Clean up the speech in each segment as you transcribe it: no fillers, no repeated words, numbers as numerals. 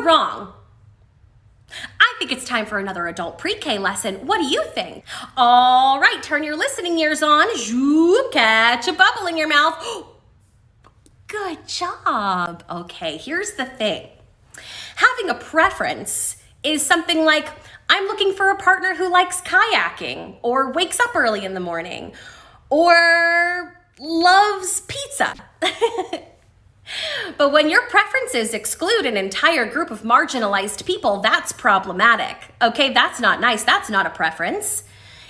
You're wrong. I think it's time for another adult pre-K lesson. What do you think? All right, turn your listening ears on. Zoop, catch a bubble in your mouth. Good job. Okay, here's the thing. Having a preference is something like, I'm looking for a partner who likes kayaking or wakes up early in the morning or loves pizza. But when your preferences exclude an entire group of marginalized people, that's problematic. Okay, that's not nice. That's not a preference.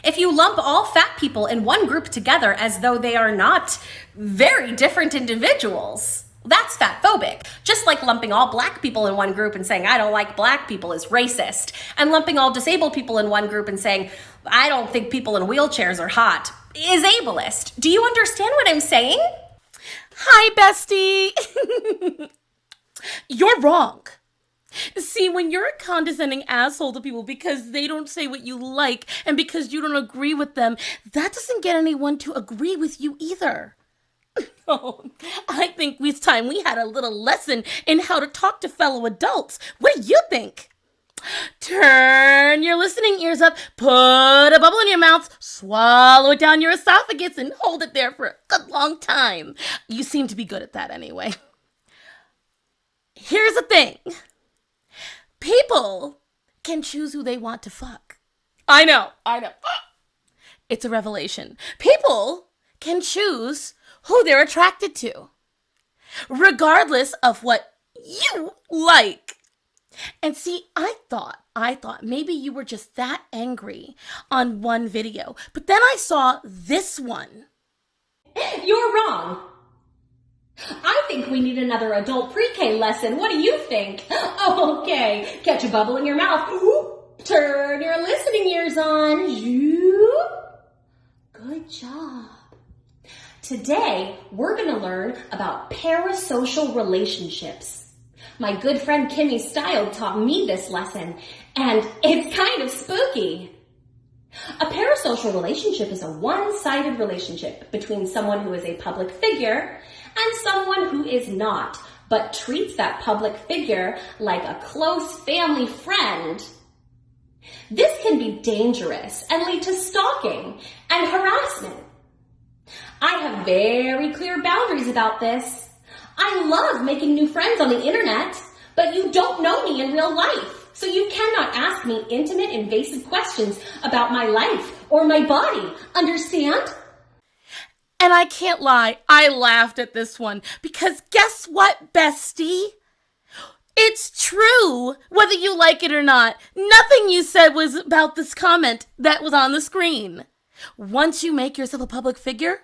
If you lump all fat people in one group together as though they are not very different individuals, that's fatphobic. Just like lumping all black people in one group and saying, I don't like black people is racist. And lumping all disabled people in one group and saying, I don't think people in wheelchairs are hot is ableist. Do you understand what I'm saying? Hi, bestie. You're wrong. See, when you're a condescending asshole to people because they don't say what you like and because you don't agree with them, that doesn't get anyone to agree with you either. Oh, I think it's time we had a little lesson in how to talk to fellow adults. What do you think? Turn your listening ears up, put a bubble in your mouth, swallow it down your esophagus, and hold it there for a good long time. You seem to be good at that anyway. Here's the thing. People can choose who they want to fuck. I know. It's a revelation. People can choose who they're attracted to, regardless of what you like. And see, I thought maybe you were just that angry on one video, but then I saw this one. You're wrong. I think we need another adult pre-K lesson. What do you think? Okay, catch a bubble in your mouth. Turn your listening ears on. Good job. Today, we're going to learn about parasocial relationships. My good friend Kimmy Style taught me this lesson, and it's kind of spooky. A parasocial relationship is a one-sided relationship between someone who is a public figure and someone who is not, but treats that public figure like a close family friend. This can be dangerous and lead to stalking and harassment. I have very clear boundaries about this. I love making new friends on the internet, but you don't know me in real life, so you cannot ask me intimate, invasive questions about my life or my body. Understand? And I can't lie, I laughed at this one because guess what, bestie? It's true, whether you like it or not. Nothing you said was about this comment that was on the screen. Once you make yourself a public figure,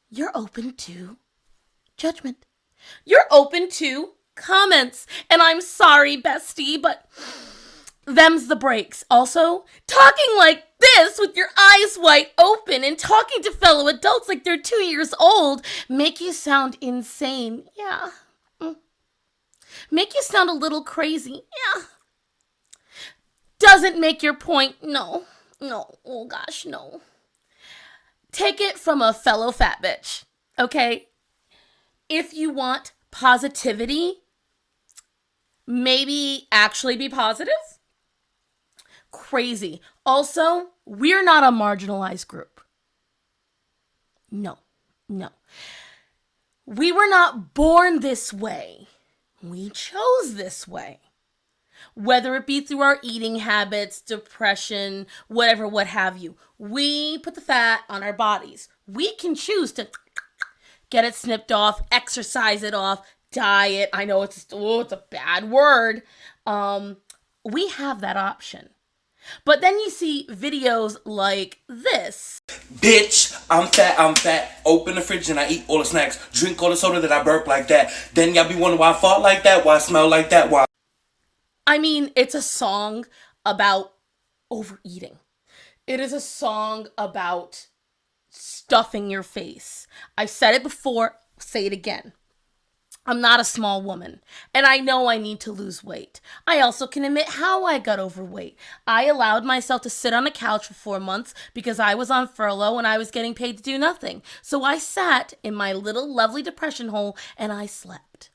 you're open to judgment. You're open to comments. And I'm sorry, bestie, but them's the breaks. Also, talking like this with your eyes wide open and talking to fellow adults like they're 2 years old make you sound insane. Yeah. Make you sound a little crazy. Yeah. Doesn't make your point. No. Oh gosh, no. Take it from a fellow fat bitch. Okay? If you want positivity, maybe actually be positive. Crazy. Also, we're not a marginalized group. No. We were not born this way. We chose this way. Whether it be through our eating habits, depression, whatever, what have you. We put the fat on our bodies. We can choose to get it snipped off, exercise it off, diet. I know it's a bad word. We have that option. But then you see videos like this. Bitch, I'm fat. Open the fridge and I eat all the snacks. Drink all the soda that I burp like that. Then y'all be wondering why I fart like that, why I smell like that, why. I mean, it's a song about overeating. It is a song about stuffing your face. I've said it before, say it again. I'm not a small woman, and I know I need to lose weight. I also can admit how I got overweight. I allowed myself to sit on a couch for 4 months because I was on furlough and I was getting paid to do nothing. So I sat in my little lovely depression hole and I slept.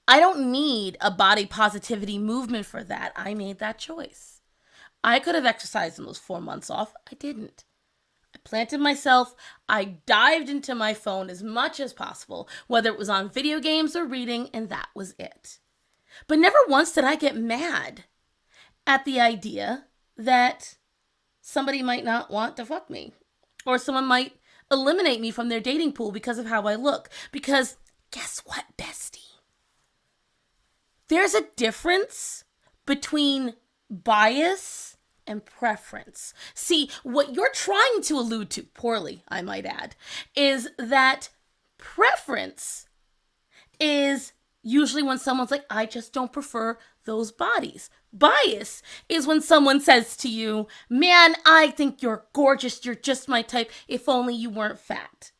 I don't need a body positivity movement for that. I made that choice. I could have exercised in those 4 months off. I didn't. I planted myself. I dived into my phone as much as possible, whether it was on video games or reading, and that was it. But never once did I get mad at the idea that somebody might not want to fuck me, or someone might eliminate me from their dating pool because of how I look. Because guess what, bestie? There's a difference between bias and preference. See, what you're trying to allude to, poorly, I might add, is that preference is usually when someone's like, I just don't prefer those bodies. Bias is when someone says to you, man, I think you're gorgeous. You're just my type. If only you weren't fat.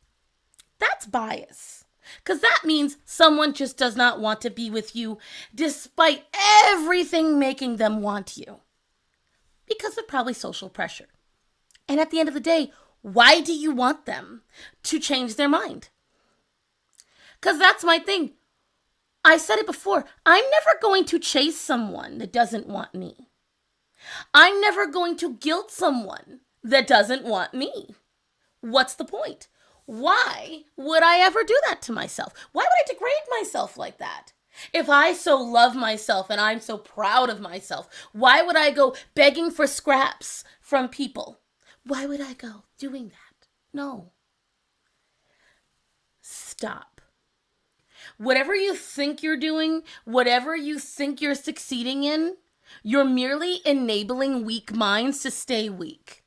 That's bias. Because that means someone just does not want to be with you despite everything making them want you. Because of probably social pressure. And at the end of the day, why do you want them to change their mind? Because that's my thing. I said it before, I'm never going to chase someone that doesn't want me. I'm never going to guilt someone that doesn't want me. What's the point? Why would I ever do that to myself? Why would I degrade myself like that? If I so love myself and I'm so proud of myself, why would I go begging for scraps from people? Why would I go doing that? No. Stop. Whatever you think you're doing, whatever you think you're succeeding in, you're merely enabling weak minds to stay weak.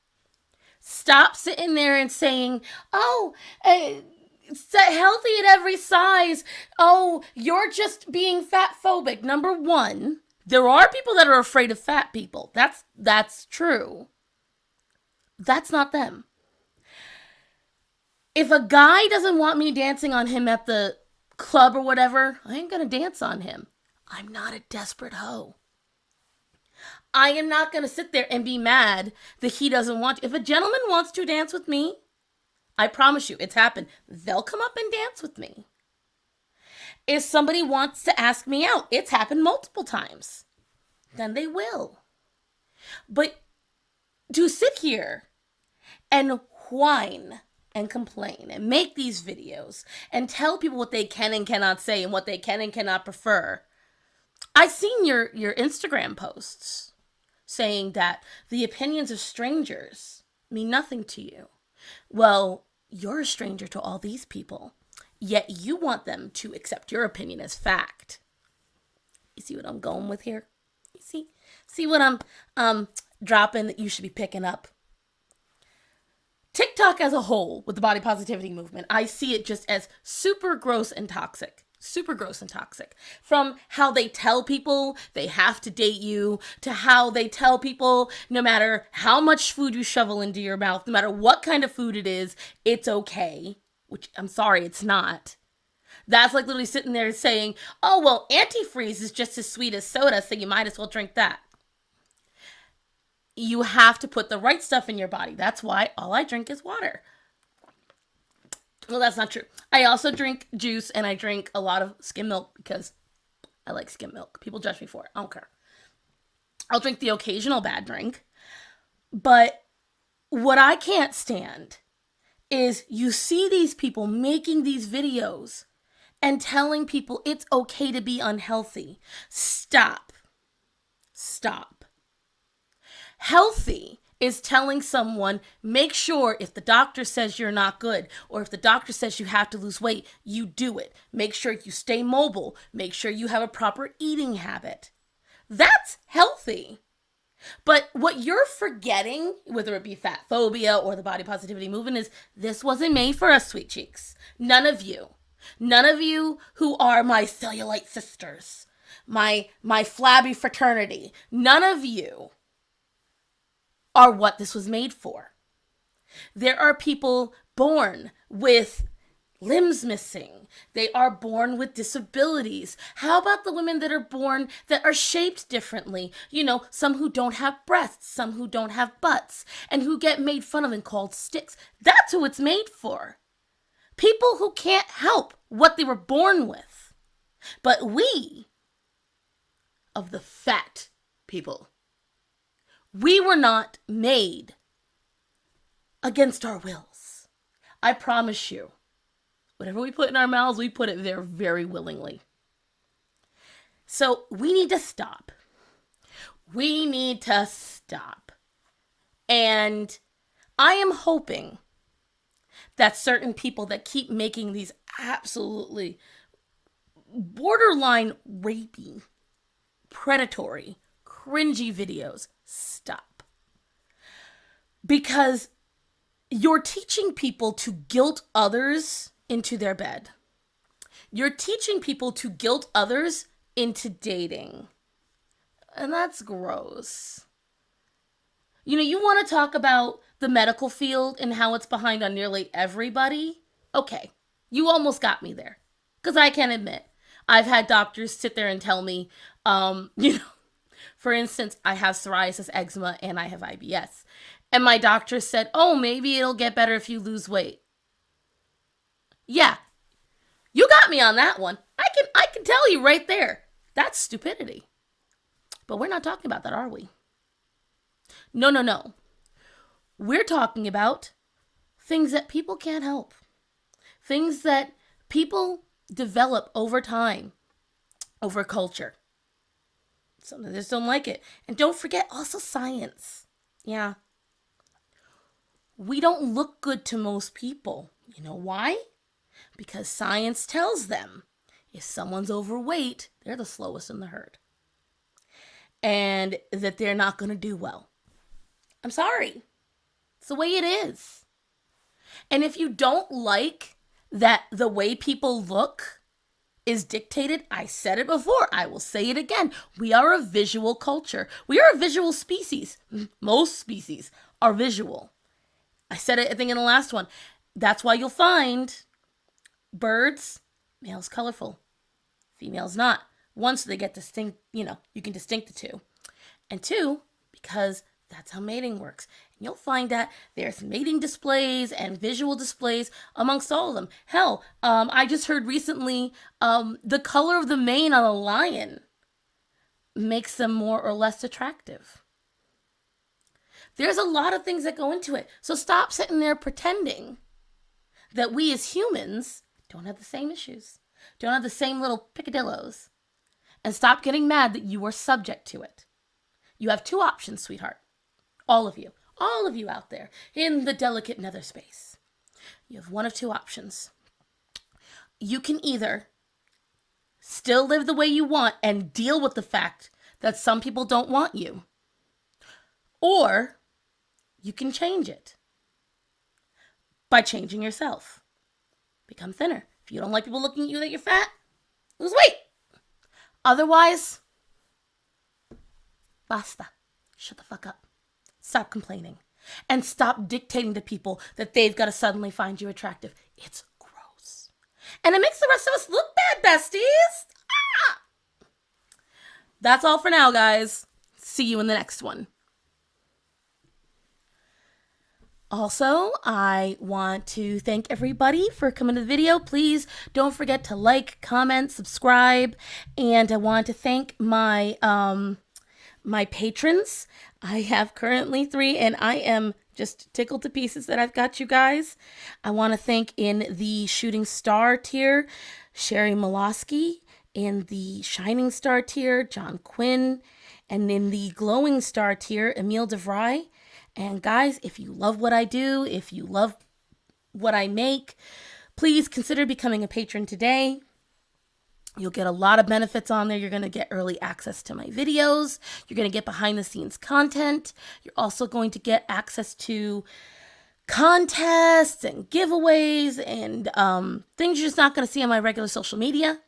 Stop sitting there and saying, oh, healthy at every size. Oh, you're just being fat phobic. Number one, there are people that are afraid of fat people. That's true. That's not them. If a guy doesn't want me dancing on him at the club or whatever, I ain't gonna dance on him. I'm not a desperate hoe. I am not gonna sit there and be mad that he doesn't want to. If a gentleman wants to dance with me, I promise you, it's happened. They'll come up and dance with me. If somebody wants to ask me out, it's happened multiple times. Then they will. But to sit here and whine and complain and make these videos and tell people what they can and cannot say and what they can and cannot prefer. I've seen your Instagram posts saying that the opinions of strangers mean nothing to you. Well, you're a stranger to all these people, yet you want them to accept your opinion as fact. You see what I'm going with here? You see what I'm dropping that you should be picking up? TikTok as a whole, with the body positivity movement, I see it just as super gross and toxic. Super gross and toxic. From how they tell people they have to date you, to how they tell people no matter how much food you shovel into your mouth, no matter what kind of food it is, it's okay. Which, I'm sorry, it's not. That's like literally sitting there saying, oh, well, antifreeze is just as sweet as soda, so you might as well drink that. You have to put the right stuff in your body. That's why all I drink is water. Well, that's not true. I also drink juice and I drink a lot of skim milk because I like skim milk. People judge me for it. I don't care. I'll drink the occasional bad drink. But what I can't stand is you see these people making these videos and telling people it's okay to be unhealthy. Stop. Stop. Healthy is telling someone, make sure if the doctor says you're not good, or if the doctor says you have to lose weight, you do it. Make sure you stay mobile. Make sure you have a proper eating habit. That's healthy. But what you're forgetting, whether it be fat phobia or the body positivity movement, is this wasn't made for us, sweet cheeks. None of you who are my cellulite sisters, my flabby fraternity, none of you are what this was made for. There are people born with limbs missing. They are born with disabilities. How about the women that are born that are shaped differently? You know, some who don't have breasts, some who don't have butts, and who get made fun of and called sticks. That's who it's made for. People who can't help what they were born with. But we, of the fat people, we were not made against our wills. I promise you, whatever we put in our mouths, we put it there very willingly. So we need to stop. We need to stop. And I am hoping that certain people that keep making these absolutely borderline rapey, predatory, cringy videos stop. Because you're teaching people to guilt others into their bed. You're teaching people to guilt others into dating. And that's gross. You know, you want to talk about the medical field and how it's behind on nearly everybody? Okay, you almost got me there. Because I can admit, I've had doctors sit there and tell me, for instance, I have psoriasis, eczema, and I have IBS. And my doctor said, oh, maybe it'll get better if you lose weight. Yeah, you got me on that one. I can tell you right there. That's stupidity. But we're not talking about that, are we? No. We're talking about things that people can't help. Things that people develop over time, over culture. Some of us don't like it. And don't forget also science. Yeah. We don't look good to most people. You know why? Because science tells them if someone's overweight, they're the slowest in the herd. And that they're not going to do well. I'm sorry. It's the way it is. And if you don't like that the way people look is dictated, I said it before, I will say it again. We are a visual culture. We are a visual species. Most species are visual. I said it, I think, in the last one. That's why you'll find birds, male's colorful, female's not. One, so they get distinct, you can distinct the two. And two, because that's how mating works. And you'll find that there's mating displays and visual displays amongst all of them. Hell, I just heard recently the color of the mane on a lion makes them more or less attractive. There's a lot of things that go into it. So stop sitting there pretending that we as humans don't have the same issues, don't have the same little picadillos, and stop getting mad that you are subject to it. You have two options, sweetheart. All of you out there in the delicate nether space. You have one of two options. You can either still live the way you want and deal with the fact that some people don't want you, or you can change it by changing yourself. Become thinner. If you don't like people looking at you that you're fat, lose weight. Otherwise, basta. Shut the fuck up. Stop complaining. And stop dictating to people that they've got to suddenly find you attractive. It's gross. And it makes the rest of us look bad, besties. Ah! That's all for now, guys. See you in the next one. Also, I want to thank everybody for coming to the video. Please don't forget to like, comment, subscribe. And I want to thank my my patrons. I have currently 3, and I am just tickled to pieces that I've got you guys. I want to thank in the Shooting Star tier, Sherry Molosky. In the Shining Star tier, John Quinn. And in the Glowing Star tier, Emile DeVry. And guys, if you love what I do, if you love what I make, please consider becoming a patron today. You'll get a lot of benefits on there. You're going to get early access to my videos. You're going to get behind the scenes content. You're also going to get access to contests and giveaways and things you're just not going to see on my regular social media.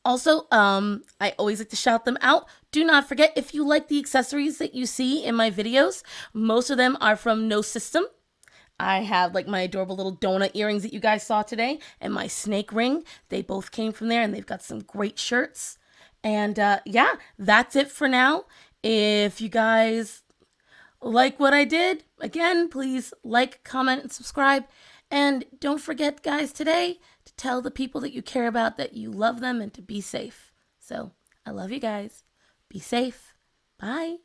Also, I always like to shout them out. Do not forget, if you like the accessories that you see in my videos, most of them are from No System. I have like my adorable little donut earrings that you guys saw today and my snake ring. They both came from there, and they've got some great shirts. And yeah, that's it for now. If you guys like what I did, again, please like, comment, and subscribe. And don't forget, guys, today to tell the people that you care about that you love them and to be safe. So I love you guys. Be safe. Bye.